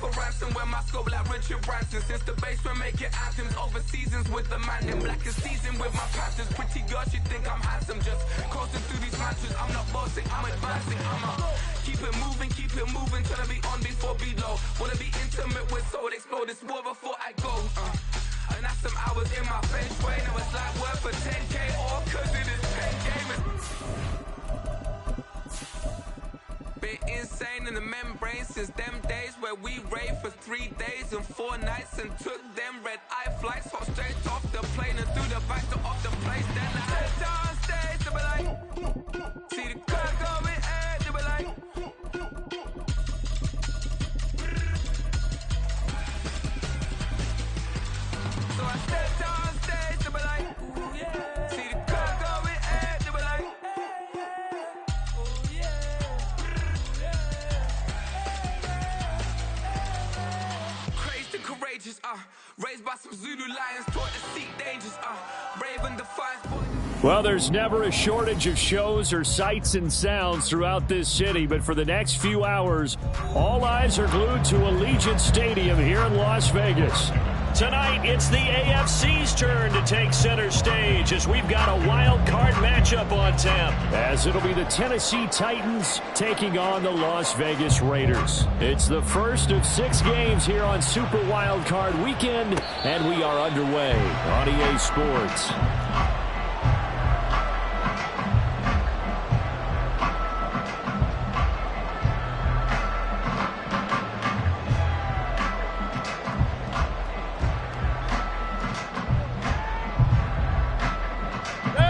for ransom. When my scope like Richard Branson. Since the basement making anthems over seasons with the man. Them black is seasoned with my passions. Pretty girl, she think I'm handsome. Just coasting through these matches. I'm not bossing, I'm advancing. Keep it moving. Tryna be on before below. Wanna be intimate with soul. Explode this war before I go. And that's some hours in my feng shui. Now it's like worth for 10K all cause it is 10 game. Been insane in the membrane since them days where we raved for 3 days and 4 nights and took them red eye flights. Hop straight off the plane and through the back door of the place. Then I head down stage, they be like, see the car going, hey, they be like. So I stepped on stage, they be like, ooh yeah. See the car going, hey, they be like, ooh yeah. Crazed and courageous, raised by some Zulu lions, taught to seek dangers, brave and defiant. Well, there's never a shortage of shows or sights and sounds throughout this city, but for the next few hours, all eyes are glued to Allegiant Stadium here in Las Vegas. Tonight, it's the AFC's turn to take center stage as we've got a wild card matchup on tap. As it'll be the Tennessee Titans taking on the Las Vegas Raiders. It's the first of 6 games here on Super Wild Card Weekend, and we are underway on EA Sports.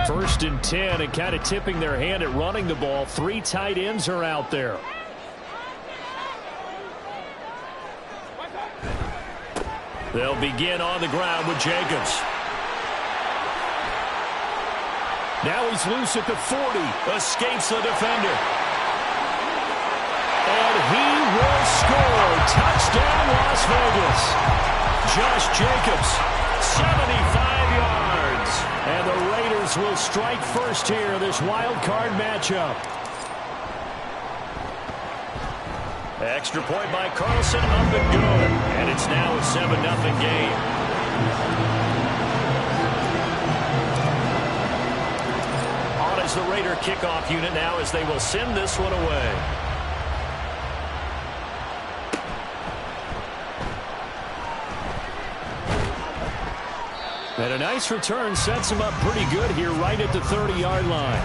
First and 10, and kind of tipping their hand at running the ball. 3 tight ends are out there. They'll begin on the ground with Jacobs. Now he's loose at the 40. Escapes the defender. And he will score. Touchdown, Las Vegas. Josh Jacobs, 75 yards. And the Raiders will strike first here in this wild card matchup. Extra point by Carlson, up and good. And it's now a 7-0 game. On is the Raider kickoff unit now as they will send this one away. And a nice return sets him up pretty good here right at the 30-yard line.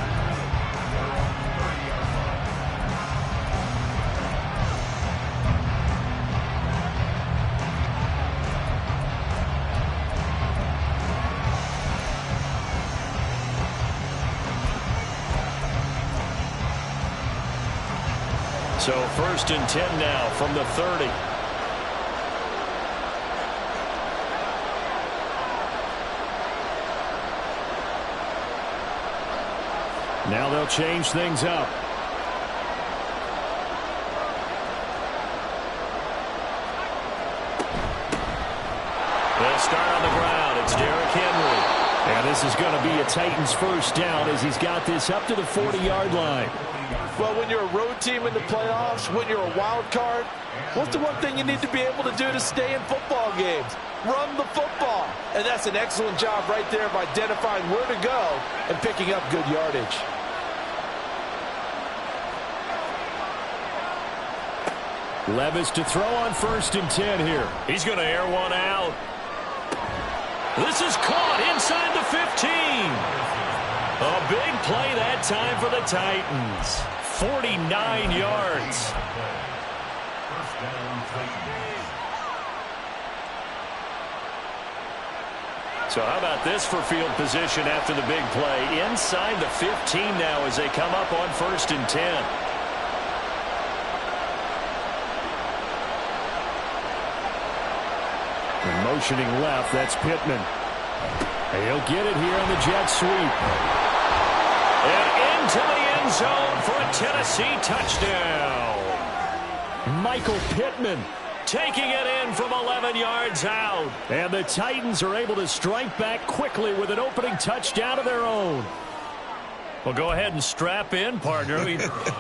So first and 10 now from the 30. Now they'll change things up. They'll start on the ground. It's Derrick Henry. And this is going to be a Titans first down as he's got this up to the 40-yard line. Well, when you're a road team in the playoffs, when you're a wild card, what's the one thing you need to be able to do to stay in football games? Run the football. And that's an excellent job right there of identifying where to go and picking up good yardage. Levis to throw on first and 10 here. He's going to air one out. This is caught inside the 15. A big play that time for the Titans. 49 yards. So how about this for field position after the big play? Inside the 15 now as they come up on first and 10. And motioning left, that's Pittman. And he'll get it here on the jet sweep. And into the end zone for a Tennessee touchdown. Michael Pittman taking it in from 11 yards out. And the Titans are able to strike back quickly with an opening touchdown of their own. Well, go ahead and strap in, partner.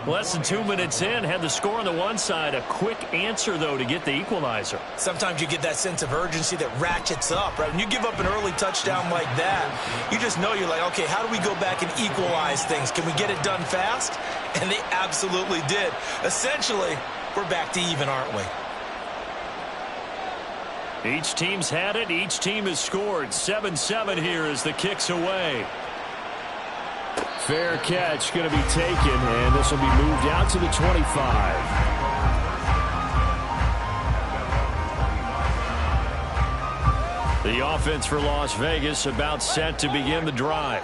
Less than 2 minutes in, had the score on the one side. A quick answer, though, to get the equalizer. Sometimes you get that sense of urgency that ratchets up, right? When you give up an early touchdown like that, you just know you're like, okay, how do we go back and equalize things? Can we get it done fast? And they absolutely did. Essentially, we're back to even, aren't we? Each team's had it. Each team has scored. 7-7 here as the kick's away. Fair catch going to be taken, and this will be moved out to the 25. The offense for Las Vegas about set to begin the drive.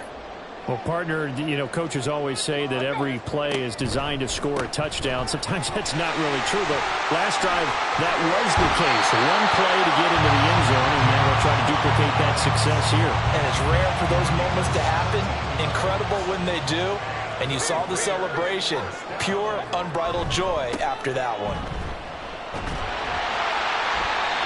Well, partner, you know, coaches always say that every play is designed to score a touchdown. Sometimes that's not really true, but last drive, that was the case. One play to get into the end zone, and now they'll try to duplicate that success here. And it's rare for those moments to happen. Incredible when they do. And you saw the celebration. Pure, unbridled joy after that one.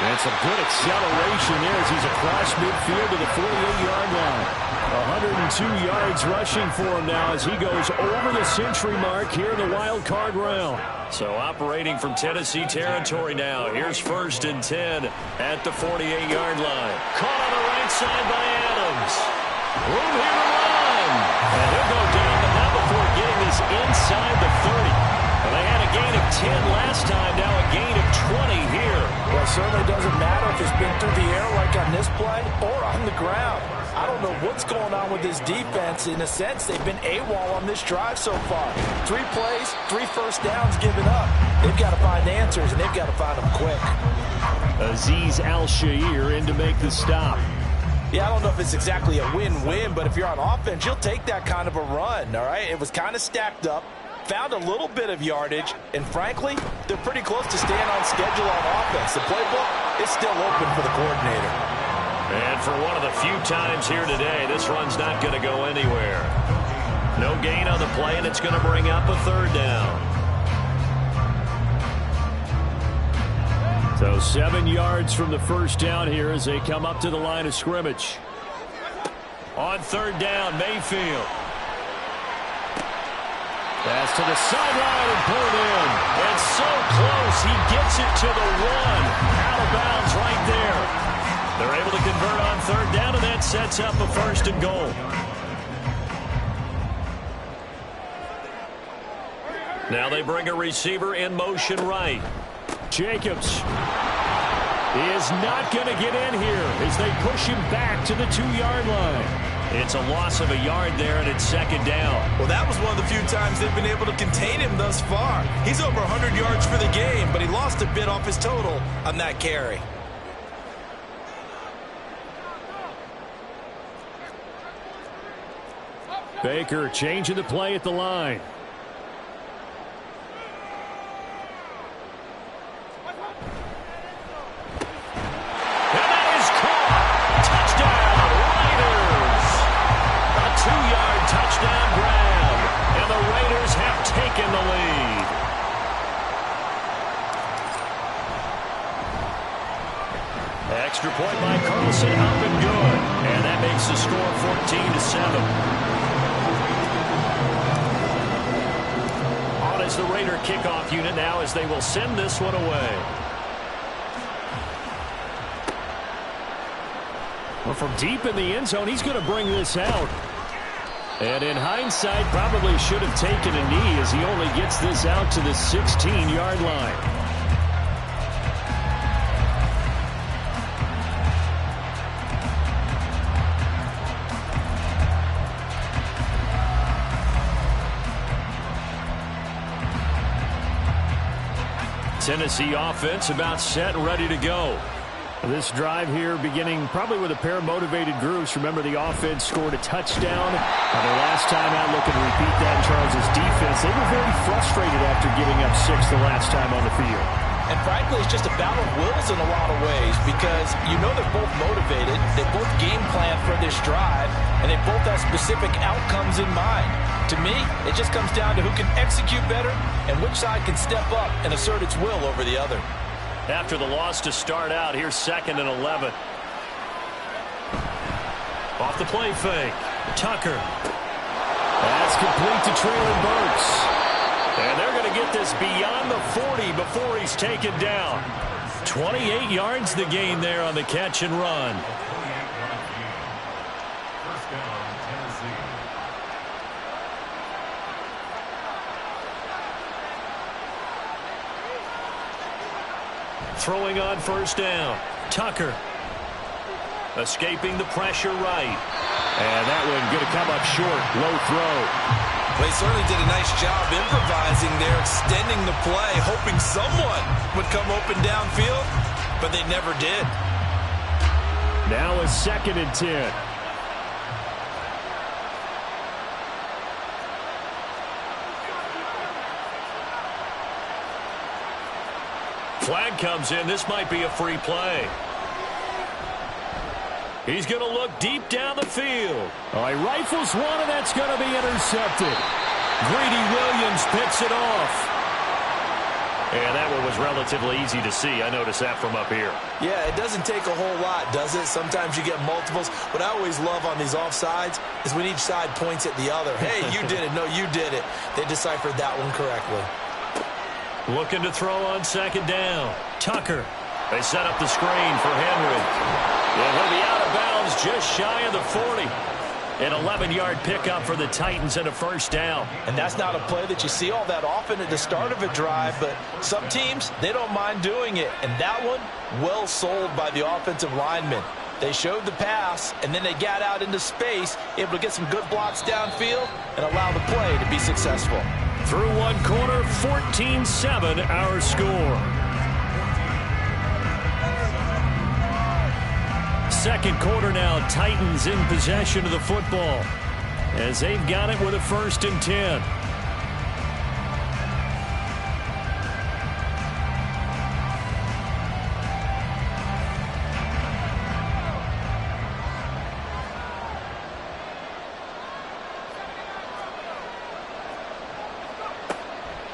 And some good acceleration there as he's across midfield to the 48-yard line. 102 yards rushing for him now as he goes over the century mark here in the wild card round. So operating from Tennessee territory now. Here's 1st and 10 at the 48-yard line. Caught on the right side by Adams. Room here to run. And he'll go down, but not before getting this inside the 30. Well, they had a gain of 10 last time, now a gain of 20 here. Well, it certainly doesn't matter if it's been through the air like on this play or on the ground. I don't know what's going on with this defense. In a sense, they've been AWOL on this drive so far. 3 plays, 3 first downs given up. They've got to find answers, and they've got to find them quick. Azeez Al-Shaair in to make the stop. Yeah, I don't know if it's exactly a win-win, but if you're on offense, you'll take that kind of a run, all right? It was kind of stacked up. Found a little bit of yardage, and frankly, they're pretty close to staying on schedule on offense. The playbook is still open for the coordinator. And for one of the few times here today, this run's not going to go anywhere. No gain on the play, and it's going to bring up a 3rd down. So 7 yards from the first down here as they come up to the line of scrimmage. On 3rd down, Mayfield. Pass to the sideline and pulled in. And so close, he gets it to the 1. Out of bounds right there. They're able to convert on 3rd down, and that sets up a 1st and goal. Now they bring a receiver in motion right. Jacobs is not going to get in here as they push him back to the 2-yard line. It's a loss of a yard there, and it's 2nd down. Well, that was one of the few times they've been able to contain him thus far. He's over 100 yards for the game, but he lost a bit off his total on that carry. Baker changing the play at the line. And that is caught. Touchdown, Raiders. A 2-yard touchdown grab. And the Raiders have taken the lead. Extra point by Carlson, up and good. And that makes the score 14-7. As the Raider kickoff unit now as they will send this one away. Well, from deep in the end zone, he's going to bring this out. And in hindsight, probably should have taken a knee as he only gets this out to the 16-yard line. Tennessee offense about set and ready to go. This drive here beginning probably with a pair of motivated groups. Remember, the offense scored a touchdown. Their last time out, looking to repeat that in Charles' defense. They were very frustrated after giving up 6 the last time on the field. And frankly, it's just a battle of wills in a lot of ways because you know they're both motivated. They both game plan for this drive, and they both have specific outcomes in mind. To me, it just comes down to who can execute better and which side can step up and assert its will over the other. After the loss to start out, here's 2nd and 11. Off the play fake. Tucker. That's complete to Traylon Burks. And they're going to get this beyond the 40 before he's taken down. 28 yards the gain there on the catch and run. Throwing on first down. Tucker. Escaping the pressure right. And that one going to come up short. Low throw. They certainly did a nice job improvising there, extending the play, hoping someone would come open downfield, but they never did. Now a 2nd and 10. Flag comes in. This might be a free play. He's going to look deep down the field. Oh, he rifles one, and that's going to be intercepted. Greedy Williams picks it off. And that one was relatively easy to see. I noticed that from up here. Yeah, it doesn't take a whole lot, does it? Sometimes you get multiples. What I always love on these offsides is when each side points at the other. Hey, you did it. No, you did it. They deciphered that one correctly. Looking to throw on 2nd down. Tucker. They set up the screen for Henry. And he'll be out of bounds just shy of the 40. An 11-yard pickup for the Titans and a first down. And that's not a play that you see all that often at the start of a drive, but some teams, they don't mind doing it. And that one, well sold by the offensive lineman. They showed the pass, and then they got out into space, able to get some good blocks downfield and allow the play to be successful. Through one quarter, 14-7 our score. Second quarter now, Titans in possession of the football as they've got it with a 1st and 10.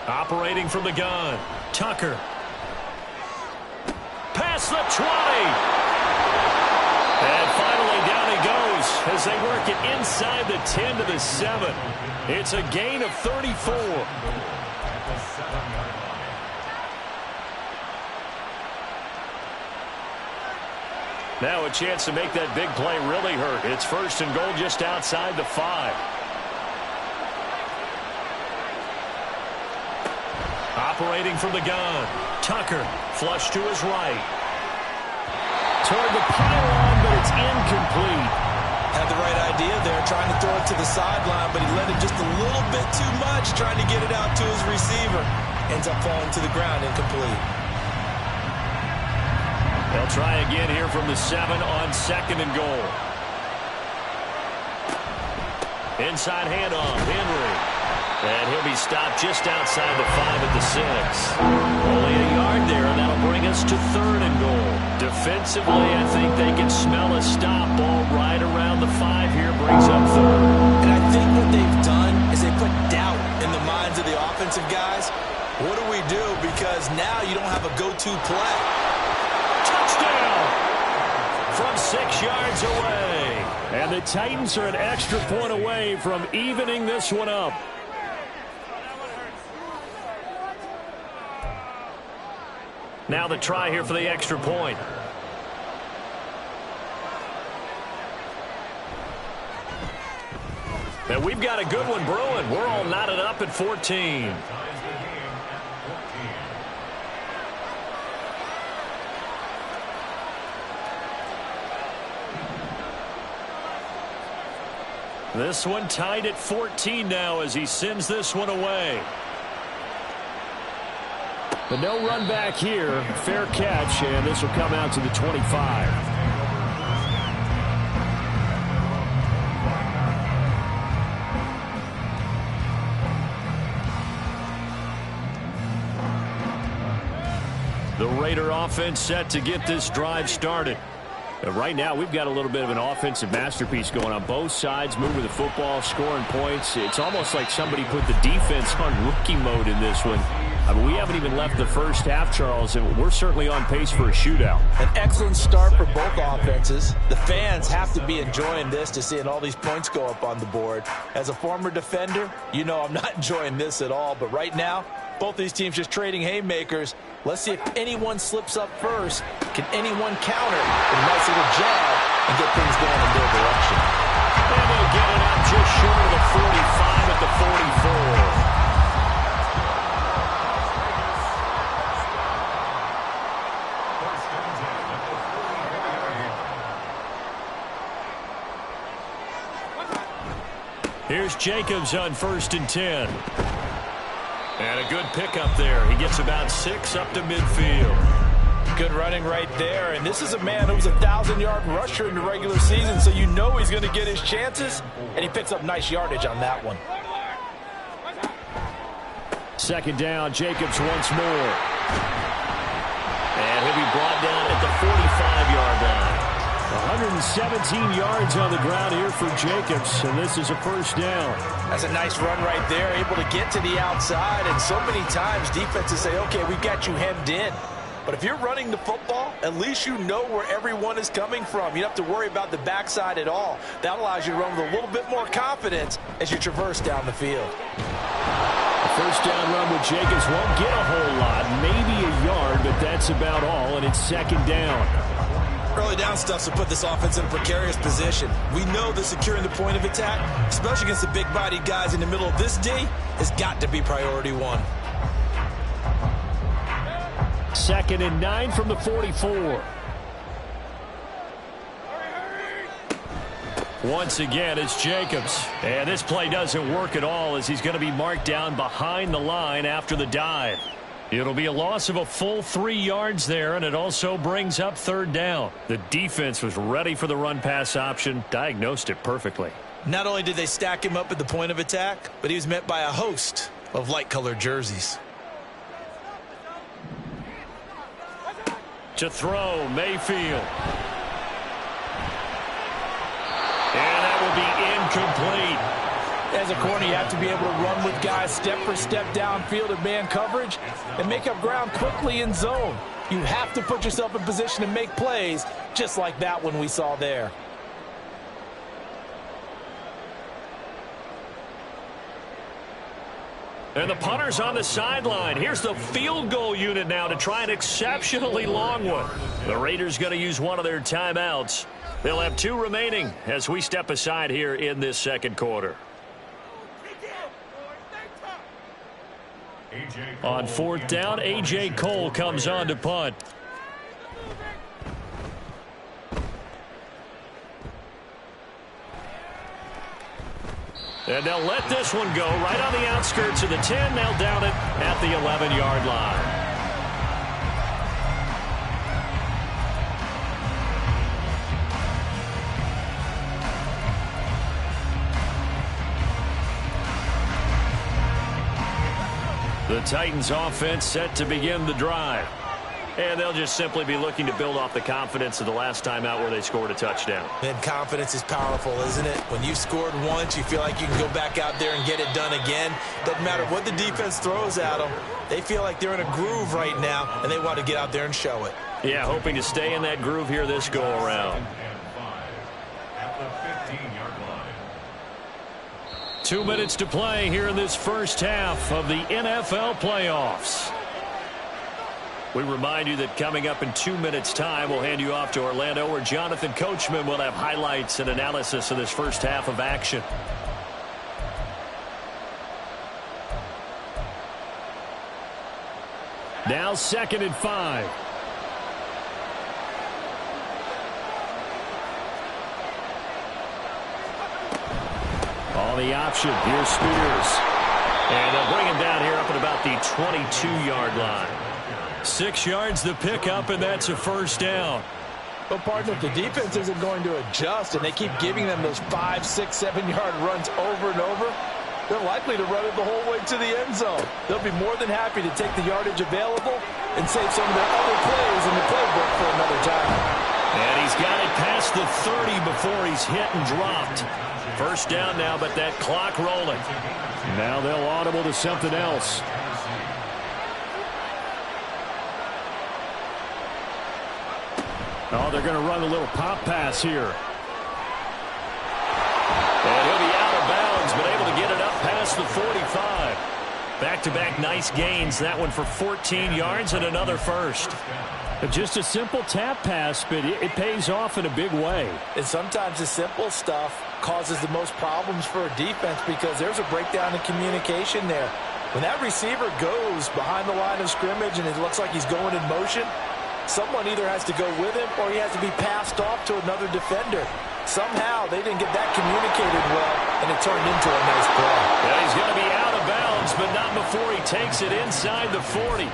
Operating from the gun, Tucker. Past the 20. And finally down he goes as they work it inside the 10 to the 7. It's a gain of 34. Now a chance to make that big play really hurt. It's 1st and goal just outside the 5. Operating from the gun, Tucker, flush to his right. Toward the pylon, but it's incomplete. Had the right idea there, trying to throw it to the sideline, but he let it just a little bit too much, trying to get it out to his receiver. Ends up falling to the ground, incomplete. They'll try again here from the 7 on 2nd and goal. Inside handoff, Henry. And he'll be stopped just outside the 5 at the 6. Only a yard there, and that'll bring us to 3rd and goal. Defensively, I think they can smell a stop. Ball right around the 5 here, brings up 3rd. And I think what they've done is they put doubt in the minds of the offensive guys. What do we do? Because now you don't have a go-to play. Touchdown! From 6 yards away. And the Titans are an extra point away from evening this one up. Now the try here for the extra point. And we've got a good one brewing. We're all knotted up at 14. This one tied at 14 now as he sends this one away. But no run back here. Fair catch, and this will come out to the 25. The Raider offense set to get this drive started. Right now, we've got a little bit of an offensive masterpiece going on. Both sides moving the football, scoring points. It's almost like somebody put the defense on rookie mode in this one. I mean, we haven't even left the first half, Charles, and we're certainly on pace for a shootout. An excellent start for both offenses. The fans have to be enjoying this to seeing all these points go up on the board. As a former defender, you know I'm not enjoying this at all. But right now, both these teams just trading haymakers. Let's see if anyone slips up first. Can anyone counter with a nice little jab and get things going in their direction? And they'll get it out just short of the 45 at the 44. Here's Jacobs on 1st and 10. And a good pickup there. He gets about 6 up to midfield. Good running right there. And this is a man who was a 1,000-yard rusher in the regular season, so you know he's going to get his chances. And he picks up nice yardage on that one. 2nd down, Jacobs once more. And he'll be brought down at the 45-yard line. 117 yards on the ground here for Jacobs, and this is a 1st down. That's a nice run right there, able to get to the outside, and so many times defenses say, okay, we've got you hemmed in. But if you're running the football, at least you know where everyone is coming from. You don't have to worry about the backside at all. That allows you to run with a little bit more confidence as you traverse down the field. The 1st down run with Jacobs won't get a whole lot, maybe a yard, but that's about all, and it's 2nd down. Early down stuff to put this offense in a precarious position. We know that securing the point of attack, especially against the big-bodied guys in the middle of this D, has got to be priority 1. 2nd and 9 from the 44. Once again, it's Jacobs. And this play doesn't work at all as he's going to be marked down behind the line after the dive. It'll be a loss of a full 3 yards there, and it also brings up 3rd down. The defense was ready for the run-pass option, diagnosed it perfectly. Not only did they stack him up at the point of attack, but he was met by a host of light-colored jerseys. To throw, Mayfield. And that will be incomplete. As a corner, you have to be able to run with guys step for step downfield in man coverage and make up ground quickly in zone. You have to put yourself in position to make plays, just like that one we saw there. And the punter's on the sideline. Here's the field goal unit now to try an exceptionally long one. The Raiders going to use one of their timeouts. They'll have 2 remaining as we step aside here in this 2nd quarter. On 4th down, A.J. Cole comes on to punt. And they'll let this one go right on the outskirts of the 10. They'll down it at the 11-yard line. The Titans offense set to begin the drive. And they'll just simply be looking to build off the confidence of the last time out where they scored a touchdown. And confidence is powerful, isn't it? When you've scored once, you feel like you can go back out there and get it done again. Doesn't matter what the defense throws at them. They feel like they're in a groove right now, and they want to get out there and show it. Yeah, hoping to stay in that groove here this go-around. 2 minutes to play here in this 1st half of the NFL playoffs. We remind you that coming up in 2 minutes' time, we'll hand you off to Orlando, where Jonathan Coachman will have highlights and analysis of this 1st half of action. Now 2nd and 5. On the option, here's Spears. And they'll bring him down here up at about the 22-yard line. 6 yards the pickup, and that's a 1st down. But, partner, if the defense isn't going to adjust and they keep giving them those 5, 6, 7-yard runs over and over, they're likely to run it the whole way to the end zone. They'll be more than happy to take the yardage available and save some of their other plays in the playbook for another time. And he's got it past the 30 before he's hit and dropped. First down now, but that clock rolling. Now they'll audible to something else. Oh, they're going to run a little pop pass here. And he'll be out of bounds, but able to get it up past the 45. Back-to-back nice gains. That one for 14 yards and another first. Just a simple tap pass, but it pays off in a big way. And sometimes the simple stuff causes the most problems for a defense because there's a breakdown in communication there. When that receiver goes behind the line of scrimmage and it looks like he's going in motion, someone either has to go with him or he has to be passed off to another defender. Somehow they didn't get that communicated well, and it turned into a nice play. Yeah, he's going to be out of bounds, but not before he takes it inside the 40.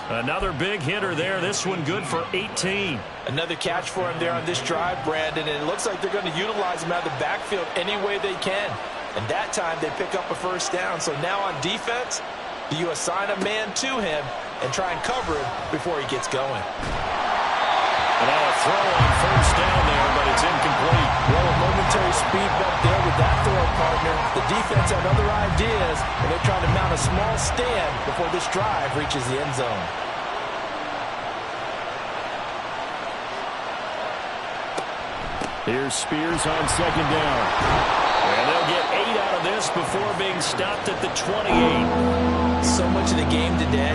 Another big hitter there. This one good for 18. Another catch for him there on this drive, Brandon, and it looks like they're going to utilize him out of the backfield any way they can. And that time they pick up a first down. So now on defense, do you assign a man to him and try and cover him before he gets going? And now a throw on first down there, but it's incomplete. Well, a momentary speed bump there with that throw partner. The defense had other ideas, and they're trying to mount a small stand before this drive reaches the end zone. Here's Spears on second down. And they'll get 8 out of this before being stopped at the 28. So much of the game today,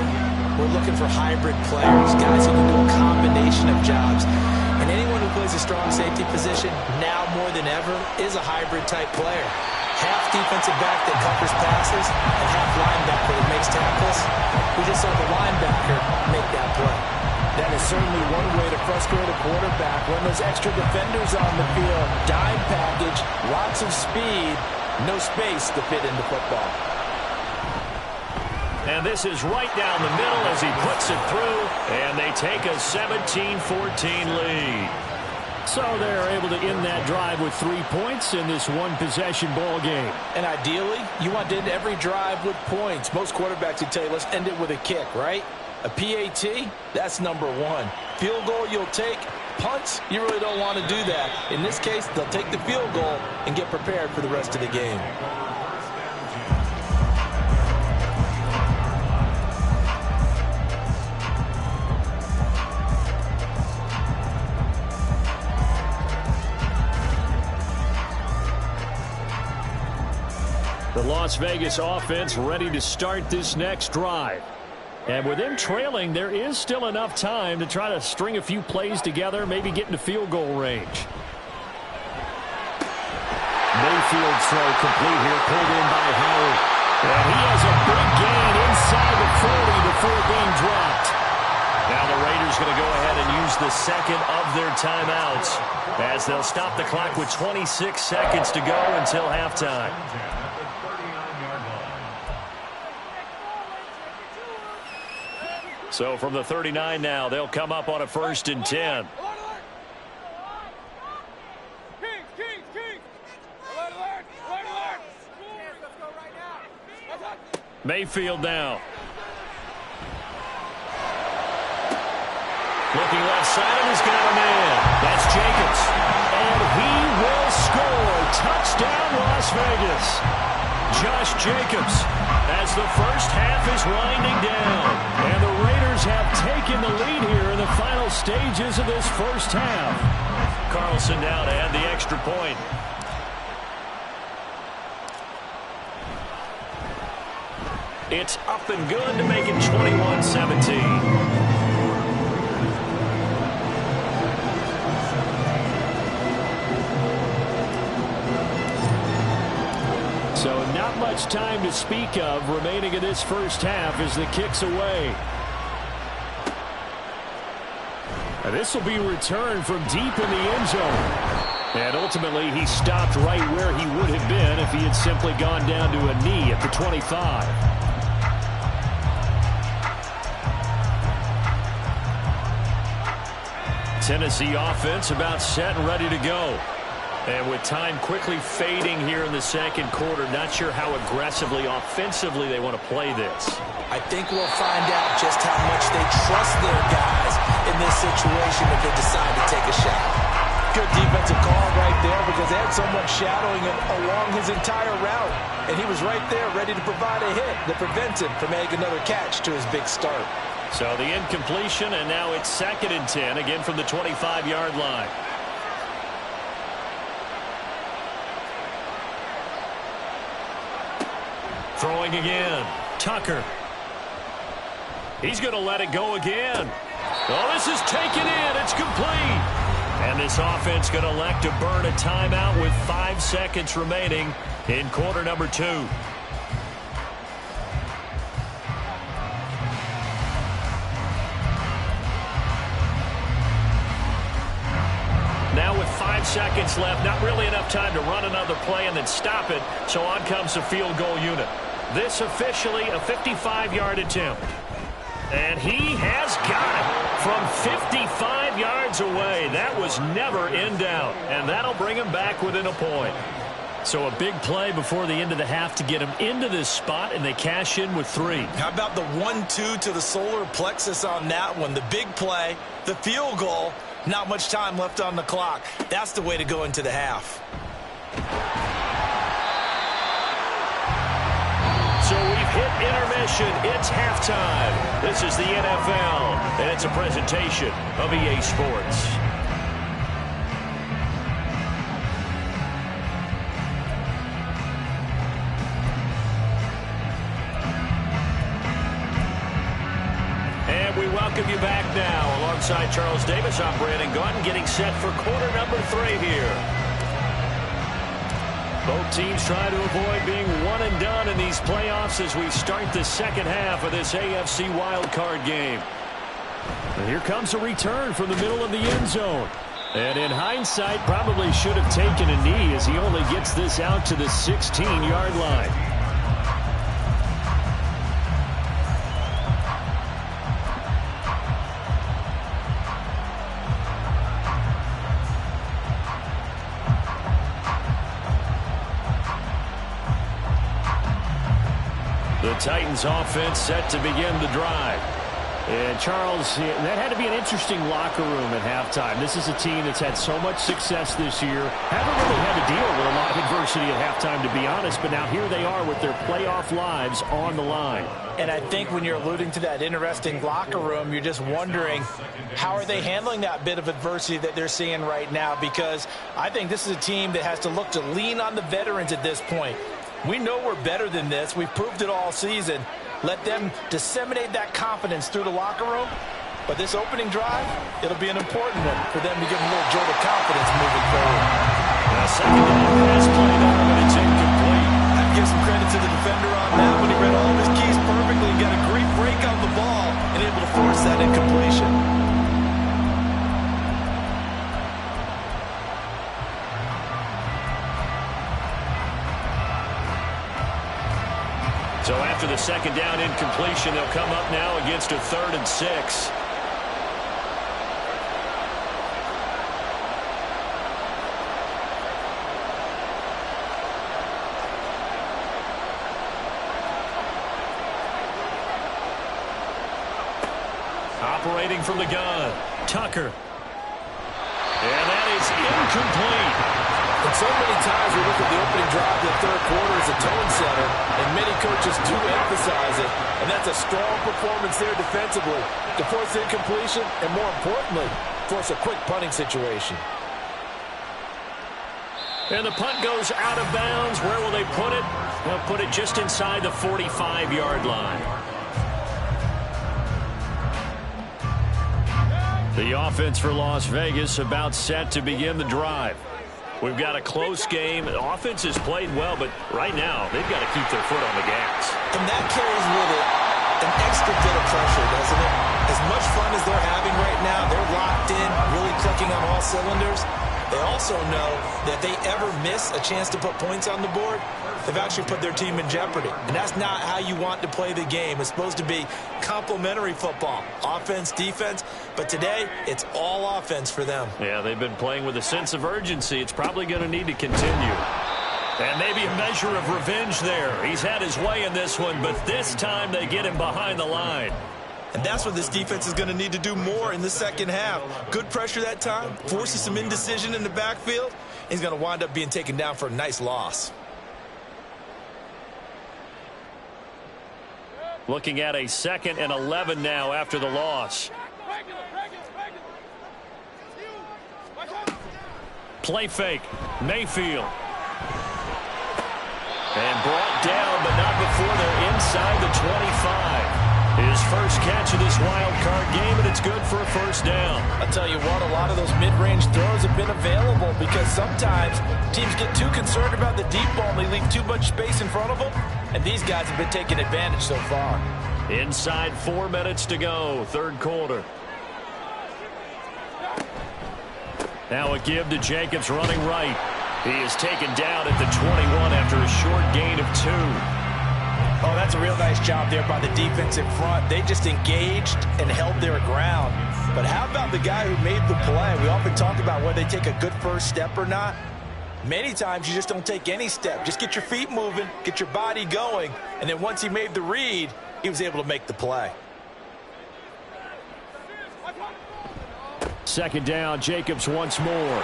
we're looking for hybrid players, guys who can do a combination of jobs. And anyone who plays a strong safety position, now more than ever, is a hybrid-type player. Half defensive back that covers passes, and half linebacker that makes tackles. We just saw the linebacker make that play. That is certainly one way to frustrate a quarterback. When there's extra defenders on the field, dime package, lots of speed, no space to fit into football. And this is right down the middle as he puts it through, and they take a 17-14 lead. So they're able to end that drive with 3 points in this one-possession ball game. And ideally, you want to end every drive with points. Most quarterbacks would tell you, let's end it with a kick, right? A PAT, that's number one. Field goal you'll take. Punts, you really don't want to do that. In this case, they'll take the field goal and get prepared for the rest of the game. The Las Vegas offense ready to start this next drive. And with them trailing, there is still enough time to try to string a few plays together, maybe get into field goal range. Mayfield's throw complete here, pulled in by Howard. And he has a big gain inside the 40 before being dropped. Now the Raiders going to go ahead and use the second of their timeouts as they'll stop the clock with 26 seconds to go until halftime. So from the 39 now, they'll come up on a 1st and 10. Mayfield now. Looking left side, and he's got a man. That's Jacobs. And he will score. Touchdown, Las Vegas. Josh Jacobs as the first half is winding down. And the Raiders have taken the lead here in the final stages of this first half. Carlson down to add the extra point. It's up and good to make it 21-17. So not much time to speak of remaining in this first half as the kick's away. And this will be returned from deep in the end zone. And ultimately he stopped right where he would have been if he had simply gone down to a knee at the 25. Tennessee offense about set and ready to go. And with time quickly fading here in the second quarter, not sure how aggressively, offensively they want to play this. I think we'll find out just how much they trust their guys in this situation if they decide to take a shot. Good defensive call right there because they had someone shadowing him along his entire route. And he was right there ready to provide a hit that prevents him from making another catch to his big start. So the incompletion, and now it's 2nd and 10, again from the 25-yard line. Throwing again. Tucker. He's going to let it go again. Oh, this is taken in. It's complete. And this offense going to elect to burn a timeout with 5 seconds remaining in quarter number 2. Now with 5 seconds left, not really enough time to run another play and then stop it, so on comes the field goal unit. This officially a 55-yard attempt. And he has got it from 55 yards away. That was never in doubt, and that'll bring him back within a point. So a big play before the end of the half to get him into this spot, and they cash in with 3. How about the 1-2 to the solar plexus on that one? The big play, the field goal, not much time left on the clock. That's the way to go into the half. So we've hit intermission. It's halftime. This is the NFL, and it's a presentation of EA Sports. And we welcome you back now. Alongside Charles Davis, I'm Brandon Gaudin, getting set for quarter number 3 here. Both teams try to avoid being one and done in these playoffs as we start the second half of this AFC wildcard game. And here comes a return from the middle of the end zone. And in hindsight, probably should have taken a knee as he only gets this out to the 16-yard line. The Titans offense set to begin the drive. And Charles, that had to be an interesting locker room at halftime. This is a team that's had so much success this year. Haven't really had to deal with a lot of adversity at halftime, to be honest. But now here they are with their playoff lives on the line. And I think when you're alluding to that interesting locker room, you're just wondering how are they handling that bit of adversity that they're seeing right now, because I think this is a team that has to look to lean on the veterans at this point. We know we're better than this. We've proved it all season. Let them disseminate that confidence through the locker room. But this opening drive, it'll be an important one for them to give them a little jolt of confidence moving forward. The second down pass played out, but it's incomplete. I'd give some credit to the defender on that when he read all of his keys perfectly and got a great break on the ball and able to force that incompletion. So after the second down incompletion, they'll come up now against a 3rd and 6. Operating from the gun, Tucker. And that is incomplete. And so many times we look at the opening drive of the third quarter as a tone setter, and many coaches do emphasize it, and that's a strong performance there defensively to force incompletion and, more importantly, force a quick punting situation. And the punt goes out of bounds. Where will they put it? They'll put it just inside the 45-yard line. The offense for Las Vegas about set to begin the drive. We've got a close game. The offense has played well, but right now they've got to keep their foot on the gas. And that carries with it an extra bit of pressure, doesn't it? As much fun as they're having right now, they're locked in, really clicking on all cylinders. They also know that if they ever miss a chance to put points on the board, they've actually put their team in jeopardy. And that's not how you want to play the game. It's supposed to be complementary football, offense, defense. But today, it's all offense for them. Yeah, they've been playing with a sense of urgency. It's probably going to need to continue. And maybe a measure of revenge there. He's had his way in this one, but this time they get him behind the line. And that's what this defense is going to need to do more in the second half. Good pressure that time, forces some indecision in the backfield. He's going to wind up being taken down for a nice loss. Looking at a 2nd and 11 now after the loss. Play fake. Mayfield. And brought down, but not before they're inside the 25. His first catch of this wild card game, and it's good for a first down. I'll tell you what, a lot of those mid-range throws have been available because sometimes teams get too concerned about the deep ball and they leave too much space in front of them, and these guys have been taking advantage so far. Inside 4 minutes to go, third quarter. Now a give to Jacobs running right. He is taken down at the 21 after a short gain of 2. Oh, that's a real nice job there by the defense in front. They just engaged and held their ground. But how about the guy who made the play? We often talk about whether they take a good first step or not. Many times you just don't take any step. Just get your feet moving, get your body going, and then once he made the read, he was able to make the play. Second down, Jacobs once more.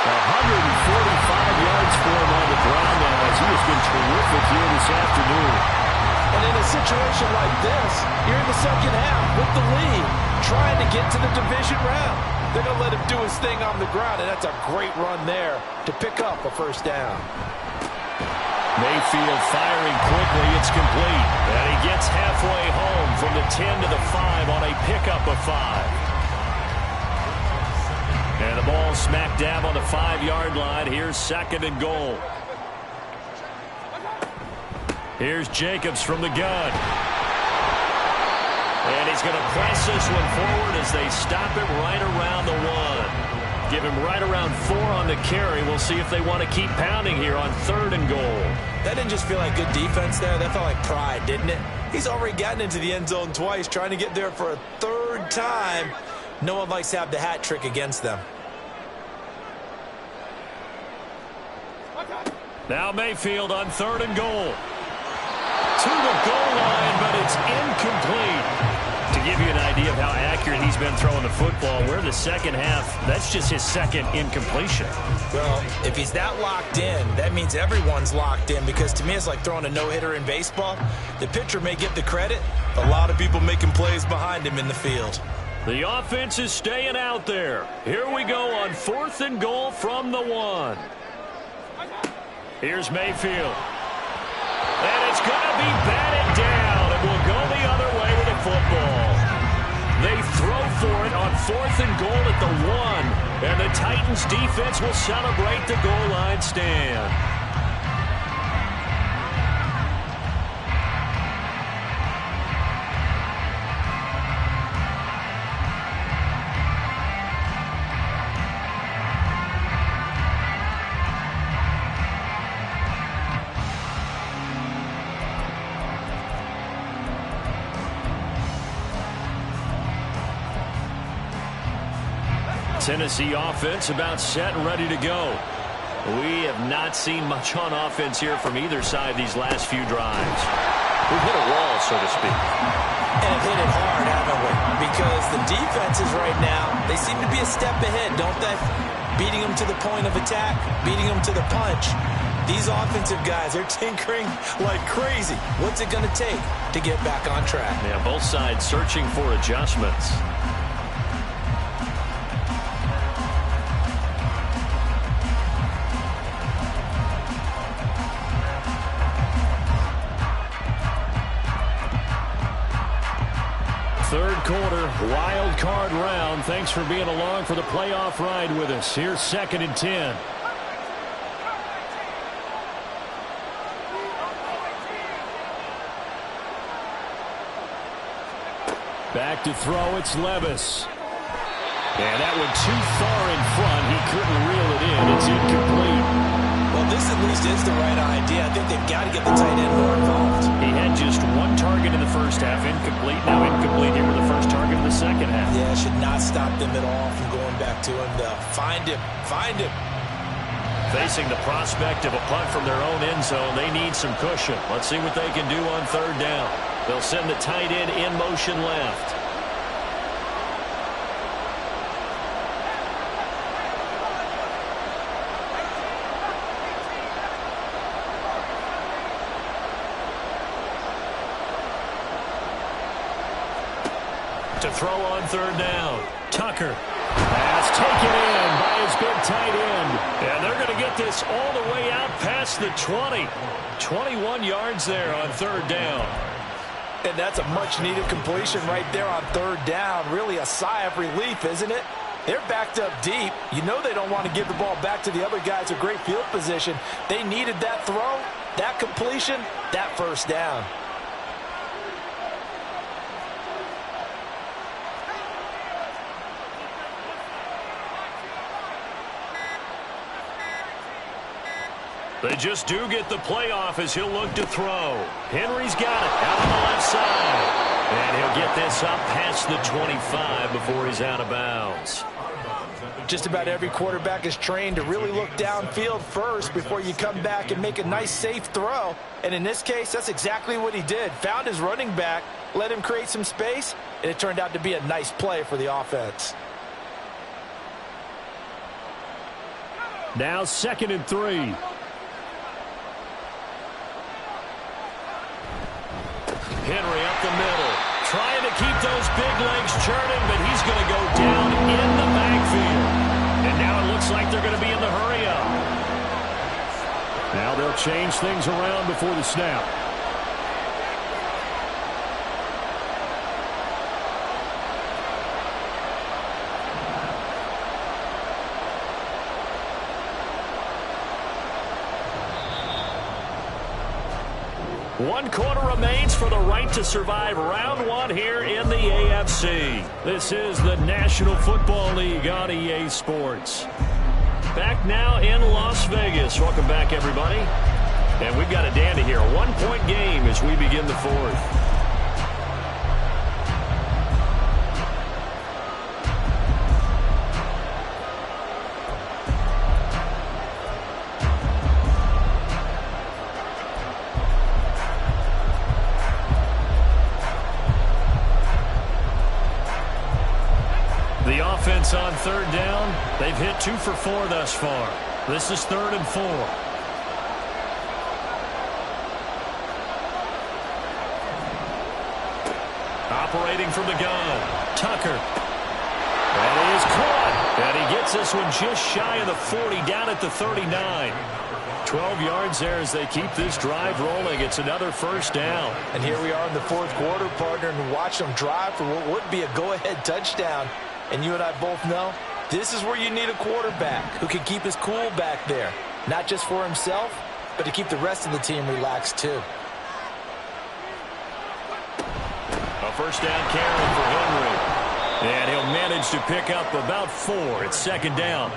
145 yards for him on the ground now as he has been terrific here this afternoon. And in a situation like this, you're in the second half with the lead, trying to get to the division round. They're going to let him do his thing on the ground, and that's a great run there to pick up a first down. Mayfield firing quickly. It's complete. And he gets halfway home from the 10 to the 5 on a pickup of 5. And the ball smack dab on the 5-yard line. Here's 2nd and goal. Here's Jacobs from the gun. And he's going to press this one forward as they stop him right around the 1. Give him right around 4 on the carry. We'll see if they want to keep pounding here on 3rd and goal. That didn't just feel like good defense there. That felt like pride, didn't it? He's already gotten into the end zone twice, trying to get there for a 3rd time. No one likes to have the hat trick against them. Now Mayfield on 3rd and goal. To the goal line, but it's incomplete. To give you an idea of how accurate he's been throwing the football, we're in the second half. That's just his 2nd incompletion. Well, if he's that locked in, that means everyone's locked in, because to me it's like throwing a no-hitter in baseball. The pitcher may get the credit, a lot of people making plays behind him in the field. The offense is staying out there. Here we go on 4th and goal from the 1. Here's Mayfield. And it's going to be batted down. It will go the other way with the football. They throw for it on 4th and goal at the 1. And the Titans defense will celebrate the goal line stand. Tennessee offense about set and ready to go. We have not seen much on offense here from either side these last few drives. We've hit a wall, so to speak. And have hit it hard, haven't we? Because the defenses right now, they seem to be a step ahead, don't they? Beating them to the point of attack, beating them to the punch. These offensive guys, they're tinkering like crazy. What's it going to take to get back on track? Yeah, both sides searching for adjustments. Third quarter, wild card round. Thanks for being along for the playoff ride with us. Here's 2nd and 10. Back to throw, it's Levis. And that one too far in front. He couldn't reel it in. It's incomplete. Well, this at least is the right idea. I think they've got to get the tight end more involved. He had just 1 target in the first half, incomplete. Now incomplete here with the first target in the second half. Yeah, it should not stop them at all from going back to him. Find him. Facing the prospect of a punt from their own end zone, they need some cushion. Let's see what they can do on 3rd down. They'll send the tight end in motion left. To throw on third down. Tucker. Pass taken in by his big tight end. And they're going to get this all the way out past the 20. 21 yards there on third down. And that's a much-needed completion right there on third down. Really a sigh of relief, isn't it? They're backed up deep. You know they don't want to give the ball back to the other guys in great field position. They needed that throw, that completion, that first down. They just do get the playoff as he'll look to throw. Henry's got it out on the left side. And he'll get this up past the 25 before he's out of bounds. Just about every quarterback is trained to really look downfield first before you come back and make a nice, safe throw. And in this case, that's exactly what he did. Found his running back, let him create some space, and it turned out to be a nice play for the offense. Now 2nd and 3. Henry up the middle, trying to keep those big legs churning, but he's going to go down in the backfield. And now it looks like they're going to be in the hurry-up. Now they'll change things around before the snap. One quarter remains for the right to survive round one here in the AFC. This is the National Football League on EA Sports. Back now in Las Vegas. Welcome back, everybody. And we've got a dandy here. A one-point game as we begin the fourth. Offense on third down. They've hit 2 for 4 thus far. This is 3rd and 4. Operating from the gun. Tucker. And he is caught. And he gets this one just shy of the 40, down at the 39. 12 yards there as they keep this drive rolling. It's another first down. And here we are in the fourth quarter, partner, and watch them drive for what would be a go-ahead touchdown. And you and I both know this is where you need a quarterback who can keep his cool back there. Not just for himself, but to keep the rest of the team relaxed too. A first down carry for Henry. And he'll manage to pick up about 4. It's 2nd down.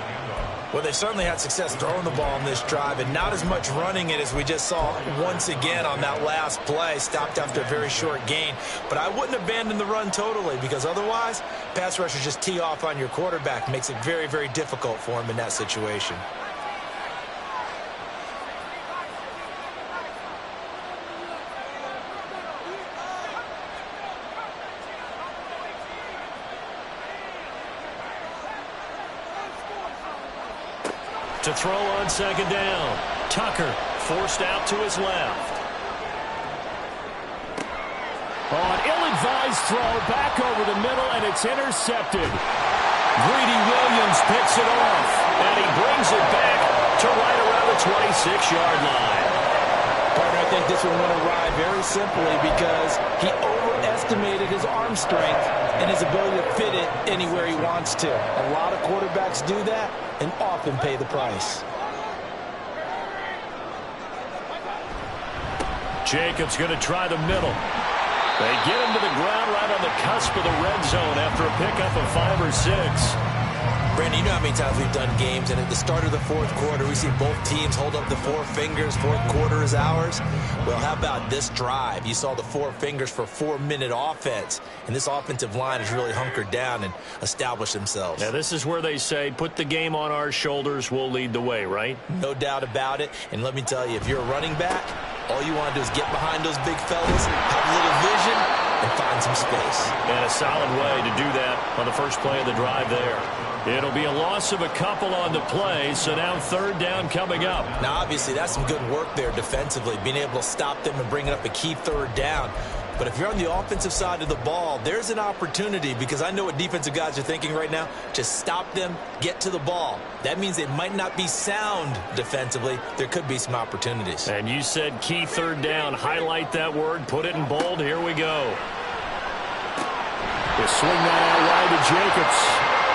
Well, they certainly had success throwing the ball on this drive and not as much running it as we just saw once again on that last play. Stopped after a very short gain. But I wouldn't abandon the run totally because otherwise, pass rushers just tee off on your quarterback. Makes it very, very difficult for him in that situation. To throw on 2nd down. Tucker forced out to his left. Oh, an ill-advised throw back over the middle, and it's intercepted. Greedy Williams picks it off, and he brings it back to right around the 26-yard line. Partner, I think this one went awry very simply because he overestimated his arm strength and his ability to fit it anywhere he wants to. A lot of quarterbacks do that and often pay the price. Jacobs going to try the middle. They get him to the ground right on the cusp of the red zone after a pickup of 5 or 6. Brandon, you know how many times we've done games, and at the start of the fourth quarter, we see both teams hold up the 4 fingers. Fourth quarter is ours. Well, how about this drive? You saw the 4 fingers for 4-minute offense, and this offensive line has really hunkered down and established themselves. Now, this is where they say, put the game on our shoulders, we'll lead the way, right? No doubt about it, and let me tell you, if you're a running back, All you want to do is get behind those big fellas, have a little vision, and find some space. And a solid way to do that on the first play of the drive there. It'll be a loss of a couple on the play, so now third down coming up. Now, obviously, that's some good work there defensively, being able to stop them and bringing up a key third down. But if you're on the offensive side of the ball, there's an opportunity, because I know what defensive guys are thinking right now. Just stop them, get to the ball. That means they might not be sound defensively. There could be some opportunities. And you said key third down. Highlight that word, put it in bold. Here we go. They swing that out wide to Jacobs.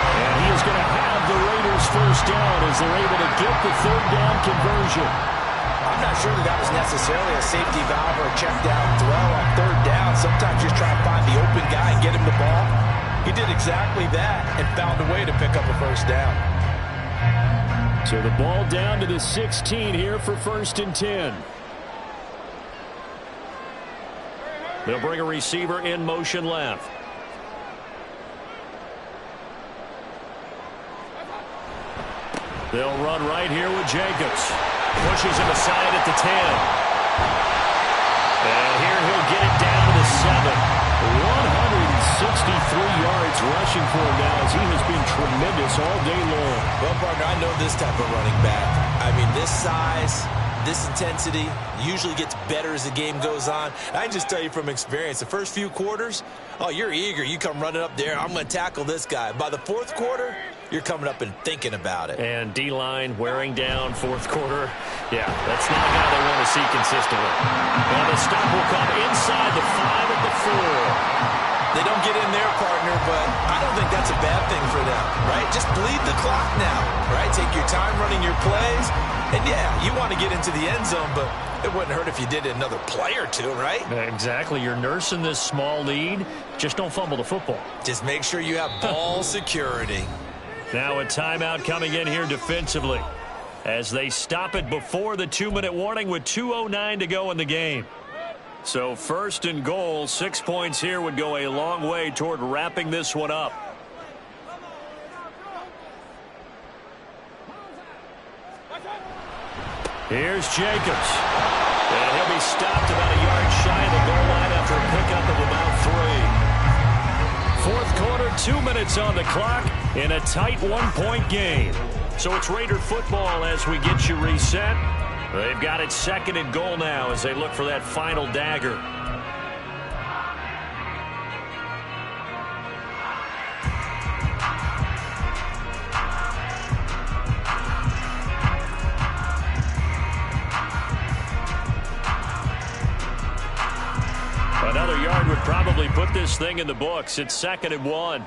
And he is going to have the Raiders first down as they're able to get the third down conversion. I'm not sure that was necessarily a safety valve or a check down throw on third down. Sometimes just try to find the open guy and get him the ball. He did exactly that and found a way to pick up a first down. So the ball down to the 16 here for 1st and 10. They'll bring a receiver in motion left. They'll run right here with Jacobs. Pushes him aside at the 10. And here he'll get it down to the 7. 163 yards rushing for him now as he has been tremendous all day long. Well, partner, I know this type of running back. I mean, this size, this intensity usually gets better as the game goes on. I can just tell you from experience, the first few quarters, oh, you're eager. You come running up there, I'm going to tackle this guy. By the fourth quarter, you're coming up and thinking about it. And D-line wearing down fourth quarter. Yeah, that's not how they want to see consistently. And the stop will come inside the 5 at the 4. They don't get in there, partner, but I don't think that's a bad thing for them, right? Just bleed the clock now, right? Take your time running your plays. And, yeah, you want to get into the end zone, but it wouldn't hurt if you did another play or two, right? Exactly. You're nursing this small lead. Just don't fumble the football. Just make sure you have ball security. Now a timeout coming in here defensively as they stop it before the 2-minute warning with 2:09 to go in the game. So 1st and goal, 6 points here would go a long way toward wrapping this one up. Here's Jacobs. And he'll be stopped about a yard shy of the goal line after a pickup of about 3. Fourth quarter, 2 minutes on the clock in a tight 1-point game. So it's Raider football as we get you reset. They've got it 2nd and goal now as they look for that final dagger. Another yard would probably put this thing in the books. It's 2nd and 1.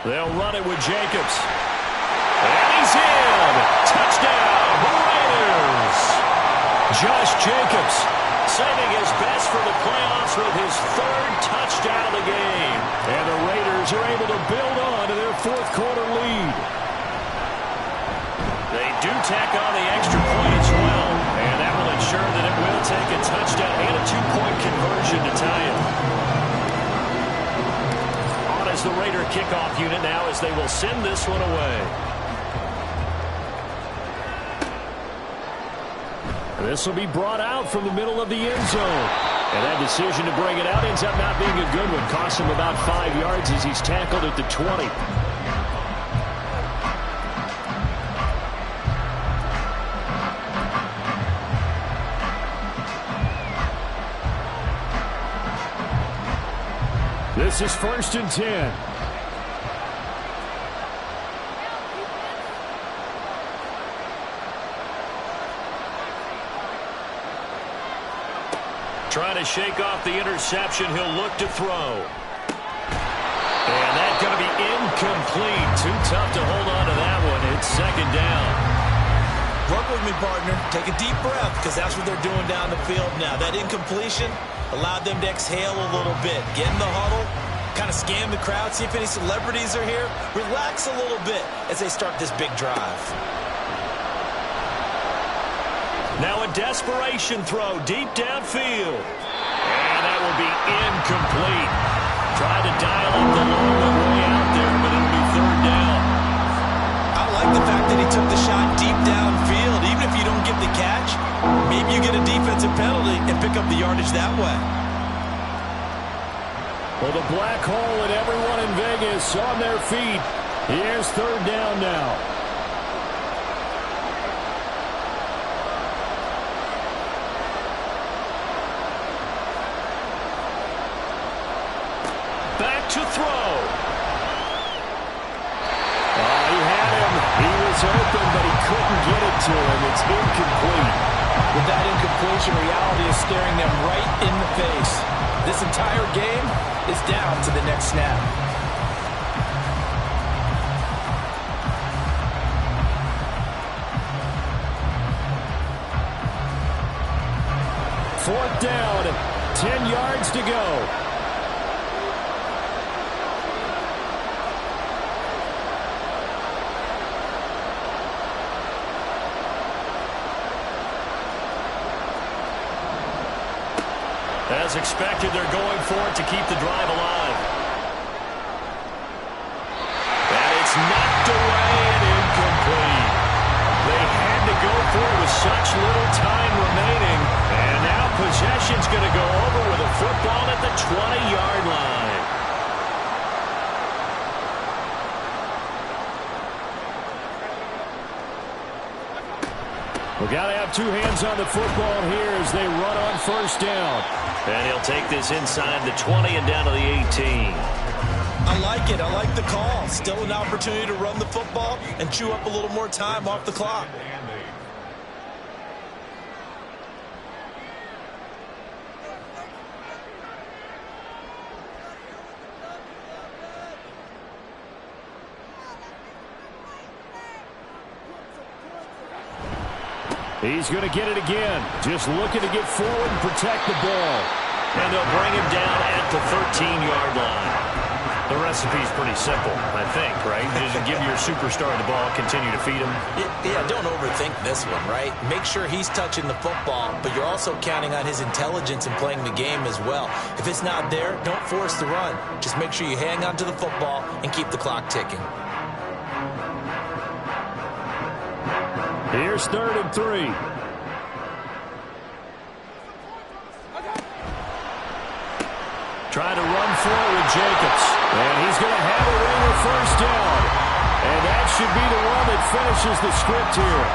They'll run it with Jacobs. And he's in. Touchdown, the Raiders. Josh Jacobs saving his best for the playoffs with his 3rd touchdown of the game. And the Raiders are able to build on to their fourth quarter lead. They do tack on the extra point as well. And that will ensure that it will take a touchdown and a 2-point conversion to tie it. As the Raider kickoff unit now as they will send this one away. This will be brought out from the middle of the end zone. And that decision to bring it out ends up not being a good one. Costs him about 5 yards as he's tackled at the 20. This is 1st and 10. Trying to shake off the interception. He'll look to throw. And that's going to be incomplete. Too tough to hold on to that one. It's 2nd down. Work with me, partner. Take a deep breath, because that's what they're doing down the field now. That incompletion allowed them to exhale a little bit. Get in the huddle, kind of scan the crowd, see if any celebrities are here. Relax a little bit as they start this big drive. Now a desperation throw deep downfield. And that will be incomplete. Tried to dial up the long way out there, but it'll be 3rd down. like the fact that he took the shot deep downfield. Even if you don't get the catch, maybe you get a defensive penalty and pick up the yardage that way. Well, the black hole and everyone in Vegas on their feet. Here's third down now. Back to throw. He had him. He was open, but he couldn't get it to him. It's incomplete. With that incompletion, reality is staring them right in the face. This entire game is down to the next snap. Fourth down, 10 yards to go. As expected, they're going for it to keep the drive alive. And it's knocked away and incomplete. They had to go for it with such little time remaining. And now possession's going to go over with a football at the 20-yard line. We've got to have two hands on the football here as they run on first down. And he'll take this inside the 20 and down to the 18. I like it. I like the call. Still an opportunity to run the football and chew up a little more time off the clock. He's going to get it again. Just looking to get forward and protect the ball. And they'll bring him down at the 13-yard line. The recipe's pretty simple, I think, right? Just give your superstar the ball, continue to feed him. Yeah, don't overthink this one, right? Make sure he's touching the football, but you're also counting on his intelligence in playing the game as well. If it's not there, don't force the run. Just make sure you hang on to the football and keep the clock ticking. Here's 3rd and 3. Trying to run forward, Jacobs. And he's going to have a ring with first down. And that should be the one that finishes the script here.